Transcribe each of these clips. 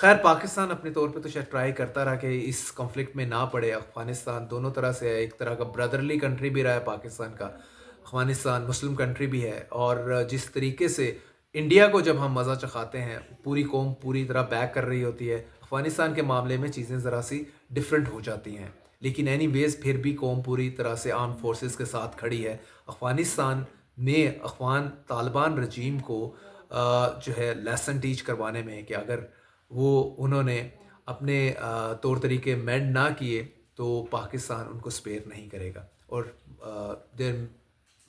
خیر پاکستان اپنے طور پہ تو شاید ٹرائی کرتا رہا کہ اس کنفلکٹ میں نہ پڑے. افغانستان دونوں طرح سے ہے, ایک طرح کا بردرلی کنٹری بھی رہا ہے پاکستان کا, افغانستان مسلم کنٹری بھی ہے, اور جس طریقے سے انڈیا کو جب ہم مزہ چکھاتے ہیں پوری قوم پوری طرح بیک کر رہی ہوتی ہے, افغانستان کے معاملے میں چیزیں ذرا سی ڈفرینٹ ہو جاتی ہیں. لیکن اینی ویز پھر بھی قوم پوری طرح سے آرم فورسز کے ساتھ کھڑی ہے. افغانستان نے افغان طالبان رجیم کو جو ہے لیسن ٹیچ کروانے میں کہ اگر انہوں نے اپنے طور طریقے مینڈ نہ کیے تو پاکستان ان کو سپیئر نہیں کرے گا, اور دیر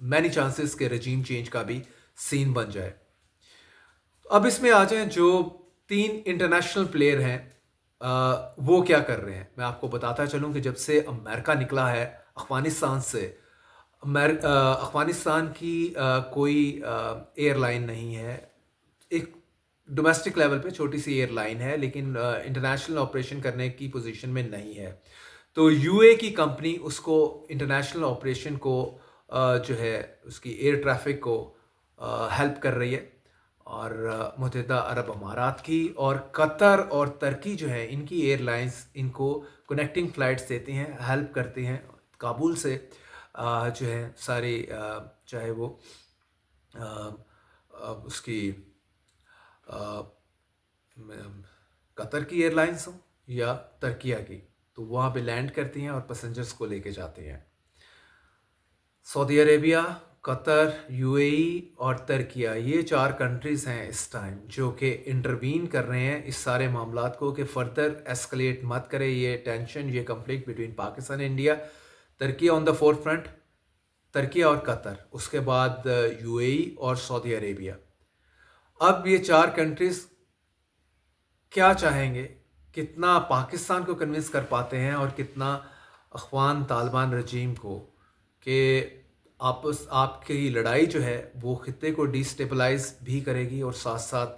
مینی چانسز کہ رجیم چینج کا بھی سین بن جائے. اب اس میں آ جائیں جو 3 انٹرنیشنل پلیئر ہیں وہ کیا کر رہے ہیں. میں آپ کو بتاتا چلوں کہ جب سے امریکہ نکلا ہے افغانستان سے, افغانستان کی کوئی ایئر لائن نہیں ہے, ایک ڈومیسٹک لیول پہ چھوٹی سی ایئر لائن ہے لیکن انٹرنیشنل آپریشن کرنے کی پوزیشن میں نہیں ہے. تو یو اے کی کمپنی اس کو انٹرنیشنل آپریشن کو جو ہے اس کی ایئر ٹریفک کو ہیلپ کر رہی ہے, اور متحدہ عرب امارات کی اور قطر اور ترکی جو ہے ان کی ایئر لائنز ان کو کنیکٹنگ فلائٹس دیتی ہیں, ہیلپ کرتی ہیں کابل سے جو ہے ساری, چاہے وہ اس کی قطر کی ایئر لائنز ہوں یا ترکیہ کی, تو وہاں پہ لینڈ کرتی ہیں اور پیسنجرز کو لے کے جاتی ہیں. سعودی عربیہ, قطر, یو اے ای اور ترکیہ, یہ 4 کنٹریز ہیں اس ٹائم جو کہ انٹروین کر رہے ہیں اس سارے معاملات کو کہ فردر ایسکلیٹ مت کرے یہ ٹینشن, یہ conflict between Pakistan India. Turkiye on the forefront, Turkiye اور قطر, اس کے بعد یو اے ای اور سعودی عربیہ. اب یہ 4 کنٹریز کیا چاہیں گے, کتنا پاکستان کو کنونس کر پاتے ہیں اور کتنا افغان طالبان رجیم کو کہ آپ کی لڑائی جو ہے وہ خطے کو ڈی اسٹیبلائز بھی کرے گی اور ساتھ ساتھ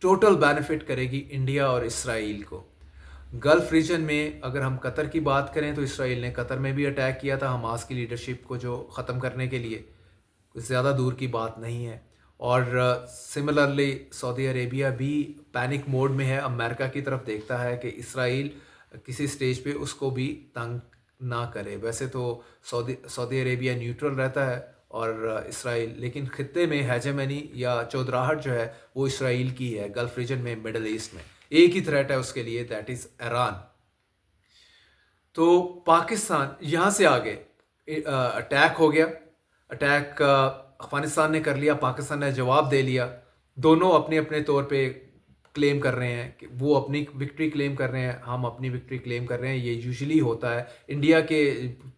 ٹوٹل بینیفٹ کرے گی انڈیا اور اسرائیل کو. گلف ریجن میں اگر ہم قطر کی بات کریں تو اسرائیل نے قطر میں بھی اٹیک کیا تھا حماس کی لیڈرشپ کو جو ختم کرنے کے لیے, کچھ زیادہ دور کی بات نہیں ہے. اور سملرلی سعودی عربیہ بھی پینک موڈ میں ہے, امریکہ کی طرف دیکھتا ہے کہ اسرائیل کسی سٹیج پہ اس کو بھی تنگ نہ کرے. ویسے تو سعودی عربیہ نیوٹرل رہتا ہے اور اسرائیل, لیکن خطے میں ہیجمنی یا چودراہٹ جو ہے وہ اسرائیل کی ہے. گلف ریجن میں, مڈل ایسٹ میں ایک ہی تھریٹ ہے اس کے لیے, دیٹ از ایران. تو پاکستان یہاں سے آگے اٹیک ہو گیا, اٹیک افغانستان نے کر لیا, پاکستان نے جواب دے لیا. دونوں اپنے اپنے طور پہ کلیم کر رہے ہیں کہ وہ اپنی وکٹری کلیم کر رہے ہیں, ہم اپنی وکٹری کلیم کر رہے ہیں. یہ یوزلی ہوتا ہے. انڈیا کے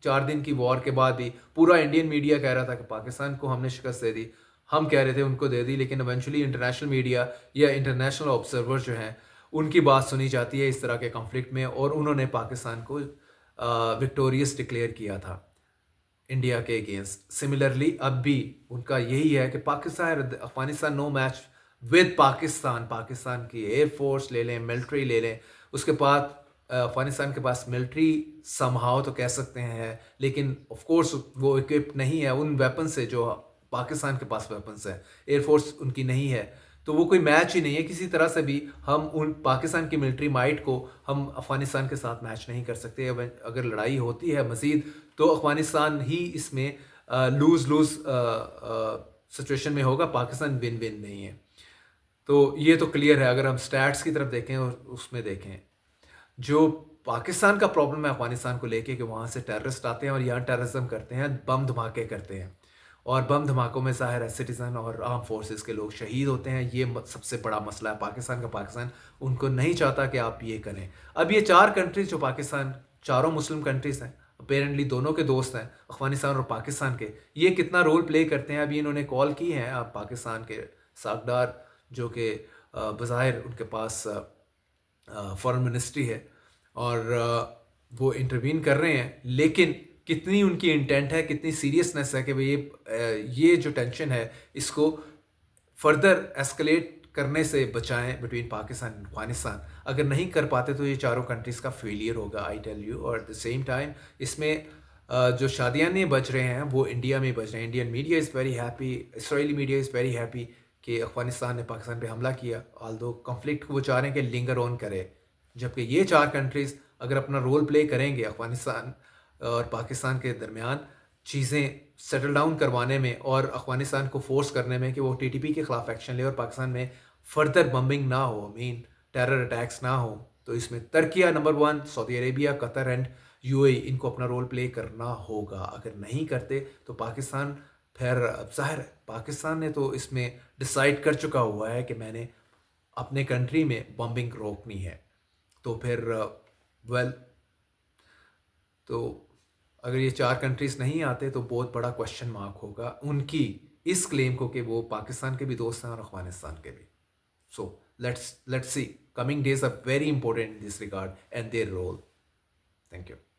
4 دن کی وار کے بعد بھی پورا انڈین میڈیا کہہ رہا تھا کہ پاکستان کو ہم نے شکست دے دی, ہم کہہ رہے تھے ان کو دے دی, لیکن ایونچولی انٹرنیشنل میڈیا یا انٹرنیشنل آبزرور جو ہیں ان کی بات سنی جاتی ہے اس طرح کے کنفلکٹ میں, اور انہوں نے پاکستان کو وکٹوریس ڈکلیئر کیا تھا انڈیا کے اگینسٹ. سملرلی اب بھی ان کا یہی ہے کہ Afghanistan no match with Pakistan کی ایئر فورس لے لیں, ملٹری لے لیں, اس کے بعد افغانستان کے پاس ملٹری سمہاؤ تو کہہ سکتے ہیں, لیکن آف کورس وہ اکوپڈ نہیں ہے ان ویپن سے جو پاکستان کے پاس ویپنس ہیں. ایئر فورس ان کی نہیں ہے, تو وہ کوئی میچ ہی نہیں ہے. کسی طرح سے بھی ہم ان پاکستان کی ملٹری مائٹ کو ہم افغانستان کے ساتھ میچ نہیں کر سکتے. اگر لڑائی ہوتی ہے مزید تو افغانستان ہی اس میں لوز سچویشن میں ہوگا, پاکستان ون نہیں ہے. تو یہ تو کلیئر ہے. اگر ہم سٹیٹس کی طرف دیکھیں اور اس میں دیکھیں جو پاکستان کا پرابلم ہے افغانستان کو لے کے کہ وہاں سے ٹیررسٹ آتے ہیں اور یہاں ٹیررزم کرتے ہیں, بم دھماکے کرتے ہیں, اور بم دھماکوں میں ظاہر ہے سٹیزن اور آرم فورسز کے لوگ شہید ہوتے ہیں. یہ سب سے بڑا مسئلہ ہے پاکستان کا. پاکستان ان کو نہیں چاہتا کہ آپ یہ کریں. اب یہ 4 کنٹریز جو پاکستان, چاروں مسلم کنٹریز ہیں, اپیرنٹلی دونوں کے دوست ہیں افغانستان اور پاکستان کے, یہ کتنا رول پلے کرتے ہیں. ابھی انہوں نے کال کی ہیں پاکستان کے ساکھدار جو کہ بظاہر ان کے پاس فارن منسٹری ہے اور وہ انٹروین کر رہے ہیں, لیکن کتنی ان کی انٹینٹ ہے, کتنی سیریسنس ہے کہ یہ جو ٹینشن ہے اس کو فردر ایسکلیٹ کرنے سے بچائیں بٹوین پاکستان اور افغانستان. اگر نہیں کر پاتے تو یہ چاروں کنٹریز کا فیلئر ہوگا, آئی ٹیل یو. اور ایٹ دا سیم ٹائم اس میں جو شادیاں نہیں بج رہے ہیں وہ انڈیا میں بج رہے ہیں. Indian media is very happy, Israeli media is very happy کہ افغانستان نے پاکستان پہ حملہ کیا، آلدو کنفلکٹ کو وہ چاہ رہے ہیں کہ لنگر آن کرے، جبکہ یہ 4 کنٹریز اگر اپنا رول پلے کریں گے افغانستان اور پاکستان کے درمیان چیزیں سیٹل ڈاؤن کروانے میں اور افغانستان کو فورس کرنے میں کہ وہ ٹی ٹی پی کے خلاف ایکشن لے اور پاکستان میں فردر بمبنگ نہ ہو، ٹیرر اٹیکس نہ ہو، تو اس میں Turkiye number 1، Saudi Arabia, Qatar and U A ان کو اپنا رول پلے کرنا ہوگا۔ اگر نہیں کرتے تو پاکستان پھر ظاہر ہے پاکستان نے تو اس میں ڈیسائیڈ کر چکا ہوا ہے کہ میں نے اپنے کنٹری میں بمبنگ روکنی ہے، تو پھر تو اگر یہ 4 کنٹریز نہیں آتے تو بہت بڑا کوشچن مارک ہوگا ان کی اس کلیم کو کہ وہ پاکستان کے بھی دوست ہیں اور افغانستان کے بھی۔ So let's see coming days are very important in this regard and their role. Thank you.